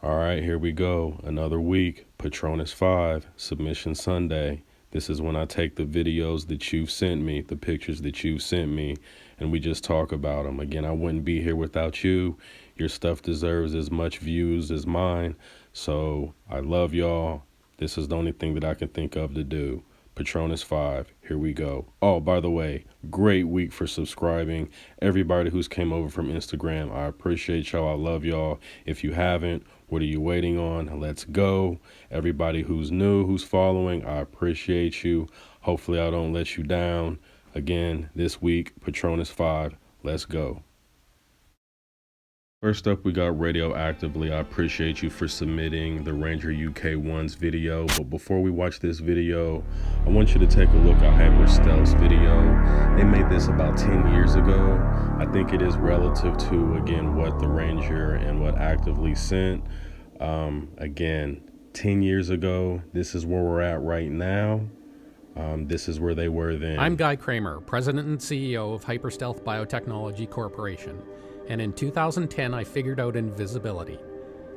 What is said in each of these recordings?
All right, here we go. Another week. Patronus 5, Submission Sunday. This is when I take the videos that you've sent me, the pictures that you've sent me, and we just talk about them. Again, I wouldn't be here without you. Your stuff deserves as much views as mine. So I love y'all. This is the only thing that I can think of to do. Patronus 5, here we go. Oh, by the way, great week for subscribing. Everybody who's came over from Instagram, I appreciate y'all. I love y'all. If you haven't, what are you waiting on? Let's go. Everybody who's new, who's following, I appreciate you. Hopefully I don't let you down. Again, this week, Patronus 5, let's go. First up, we got Radioactively. I appreciate you for submitting the Ranger UK1's video. But before we watch this video, I want you to take a look at Hyper Stealth's video. They made this about 10 years ago. I think it is relative to, again, what the Ranger and what Actively sent. Again, 10 years ago, this is where we're at right now. This is where they were then. I'm Guy Kramer, President and CEO of Hyperstealth Biotechnology Corporation. And in 2010, I figured out invisibility.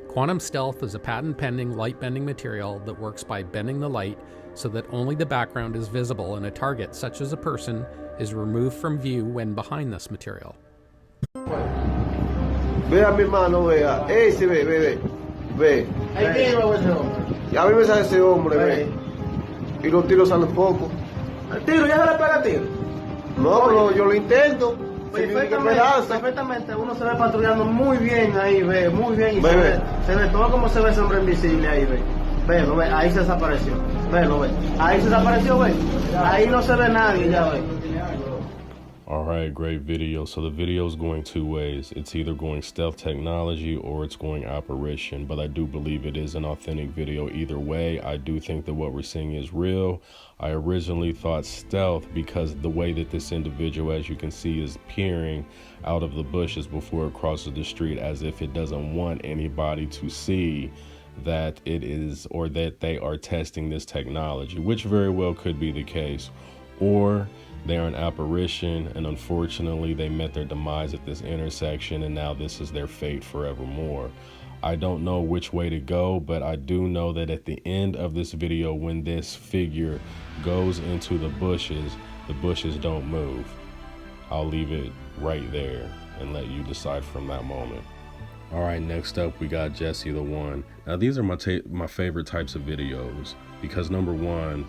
Quantum stealth is a patent-pending light-bending material that works by bending the light so that only the background is visible and a target, such as a person, is removed from view when behind this material. Vea mi hermano, vea. Ese, ve. Ahí tiene ese hombre. Y a mí me sale ese hombre, ve. Y los tiros salen poco. El tiro, ya se le pega el tiro. No, pero yo lo intento. Perfectamente, uno se ve patrullando muy bien ahí, ve, muy bien. Y se ve todo como se ve ese hombre invisible ahí, ve. Lo ve, ahí se desapareció. Lo ve. Ahí se desapareció, ve. Ahí no se ve nadie, ya ve. All right, great video. So the video is going two ways. It's either going stealth technology or it's going apparition, but I do believe it is an authentic video either way. I do think that what we're seeing is real. I originally thought stealth because the way that this individual, as you can see, is peering out of the bushes before it crosses the street as if it doesn't want anybody to see that it is, or that they are testing this technology, which very well could be the case. Or they're an apparition, and unfortunately they met their demise at this intersection, and now this is their fate forevermore. I don't know which way to go, but I do know that at the end of this video, when this figure goes into the bushes don't move. I'll leave it right there and let you decide from that moment. All right, next up we got Jesse the One. Now these are my favorite types of videos because number one,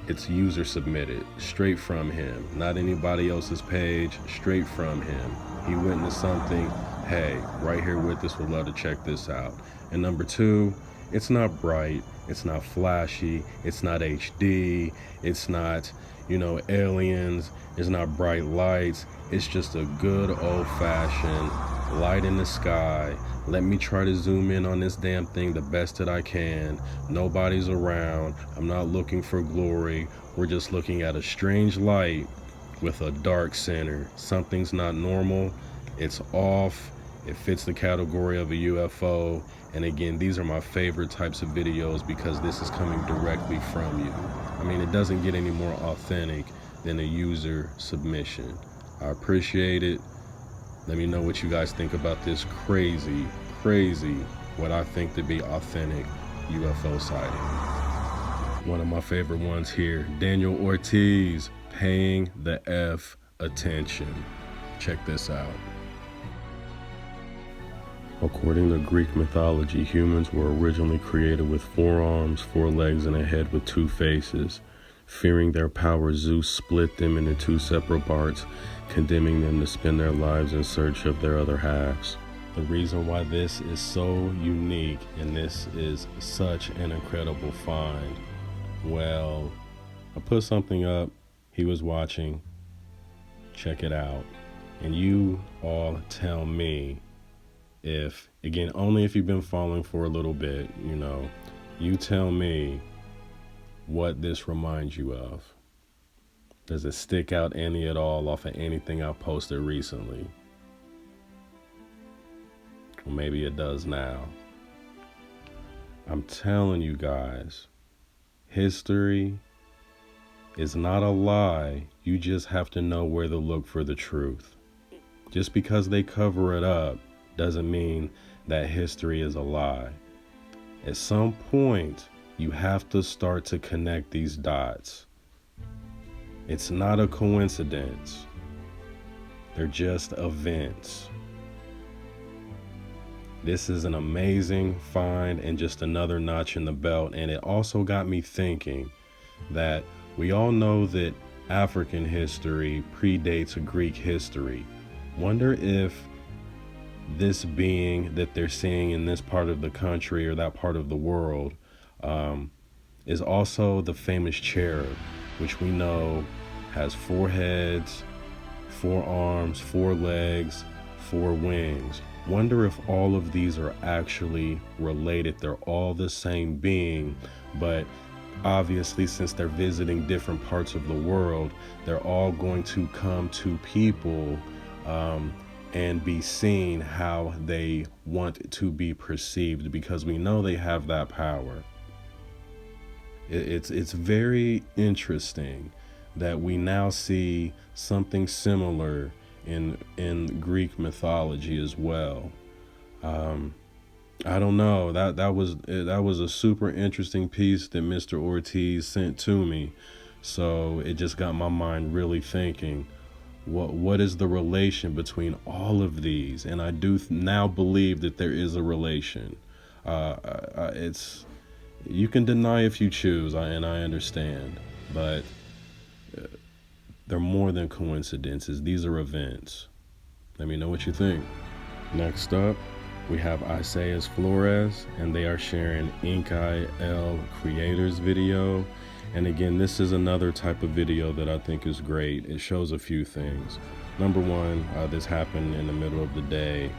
it's user submitted, straight from him, not anybody else's page, straight from him. He witnessed something, hey, right here with us, would love to check this out. And number two, it's not bright, it's not flashy, it's not HD, it's not, aliens, it's not bright lights, it's just a good old-fashioned light in the sky. Let me try to zoom in on this damn thing the best that I can. Nobody's around. I'm not looking for glory. We're just looking at a strange light with a dark center. Something's not normal. It's off. It fits the category of a UFO. And again, these are my favorite types of videos because this is coming directly from you. I mean, it doesn't get any more authentic than a user submission. I appreciate it. Let me know what you guys think about this crazy, what I think to be authentic UFO sighting. One of my favorite ones here, Daniel Ortiz, paying the F attention. Check this out. According to Greek mythology, humans were originally created with 4 arms, 4 legs, and a head with 2 faces. Fearing their power, Zeus split them into 2 separate parts, condemning them to spend their lives in search of their other halves. The reason why this is so unique and this is such an incredible find, well, I put something up, he was watching, check it out, and you all tell me if, again, only if you've been following for a little bit, you tell me what this reminds you of. Does it stick out any at all off of anything I've posted recently? Well, maybe it does now. I'm telling you guys, history is not a lie. You just have to know where to look for the truth. Just because they cover it up doesn't mean that history is a lie. At some point, you have to start to connect these dots. It's not a coincidence. They're just events. This is an amazing find and just another notch in the belt. And it also got me thinking that we all know that African history predates Greek history. Wonder if this being that they're seeing in this part of the country or that part of the world is also the famous cherub, which we know has 4 heads, 4 arms, 4 legs, 4 wings. Wonder if all of these are actually related. They're all the same being, but obviously since they're visiting different parts of the world, they're all going to come to people and be seen how they want to be perceived, because we know they have that power. It's very interesting that we now see something similar in Greek mythology as well. I don't know, that was a super interesting piece that Mr. Ortiz sent to me. So it just got my mind really thinking, what is the relation between all of these? And I do now believe that there is a relation. It's, you can deny if you choose, and I understand, but they're more than coincidences. These are events. Let me know what you think. Next up, we have Isaiah's Flores, and they are sharing Inkai L Creators video. And again, this is another type of video that I think is great. It shows a few things. Number one, this happened in the middle of the day,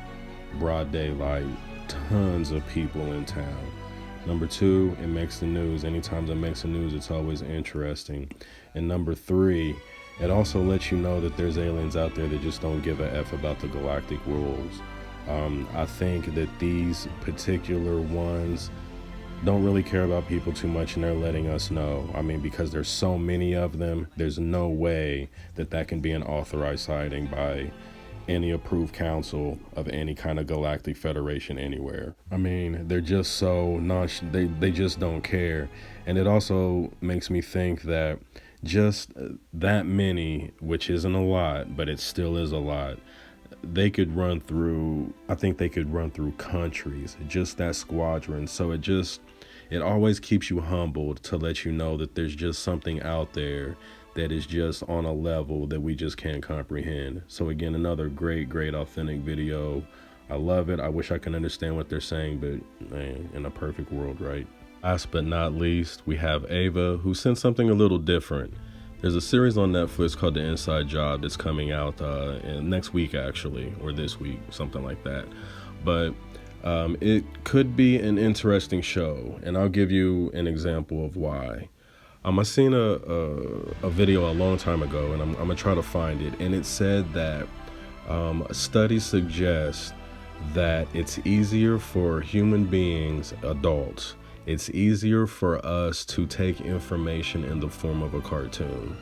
broad daylight, tons of people in town. Number two, it makes the news. Anytime it makes the news, it's always interesting. And number three, it also lets you know that there's aliens out there that just don't give a F about the galactic rules. I think that these particular ones don't really care about people too much, and they're letting us know. I mean, because there's so many of them, there's no way that that can be an authorized sighting by any approved council of any kind of galactic federation anywhere. I mean, they're just so they just don't care. And it also makes me think that just that many, which isn't a lot, but it still is a lot, they could run through, I think they could run through countries, just that squadron. So it always keeps you humbled to let you know that there's just something out there that is just on a level that we just can't comprehend. So again, another great authentic video. I love it. I wish I could understand what they're saying, but man, in a perfect world, right? Last but not least, we have Ava, who sent something a little different. There's a series on Netflix called The Inside Job that's coming out next week, actually, or this week, something like that. But it could be an interesting show, and I'll give you an example of why. I seen a video a long time ago, and I'm gonna try to find it, and it said that studies suggest that it's easier for human beings, adults, it's easier for us to take information in the form of a cartoon.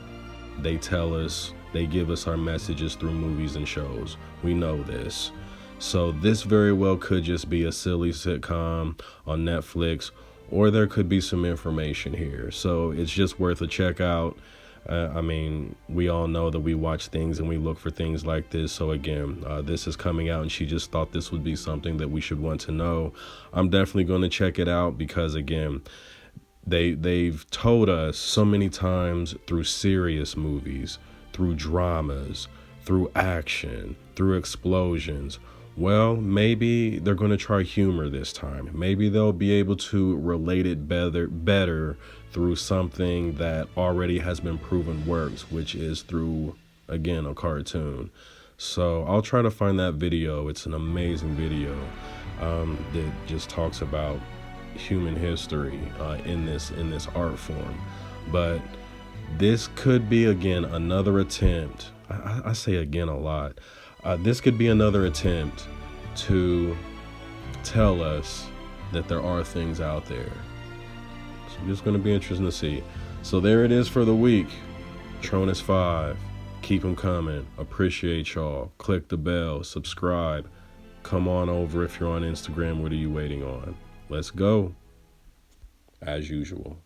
They tell us, they give us our messages through movies and shows. We know this. So this very well could just be a silly sitcom on Netflix, or there could be some information here. So it's just worth a check out. I mean, we all know that we watch things and we look for things like this. So again, this is coming out, and she just thought this would be something that we should want to know. I'm definitely going to check it out because, again, they've told us so many times through serious movies, through dramas, through action, through explosions. Well, maybe they're going to try humor this time. Maybe they'll be able to relate it better through something that already has been proven works, which is through, again, a cartoon. So I'll try to find that video. It's an amazing video that just talks about human history in this art form. But this could be, again, another attempt. I say again a lot. This could be another attempt to tell us that there are things out there. So it's going to be interesting to see. So there it is for the week. Patronus 5. Keep them coming. Appreciate y'all. Click the bell. Subscribe. Come on over if you're on Instagram. What are you waiting on? Let's go. as usual.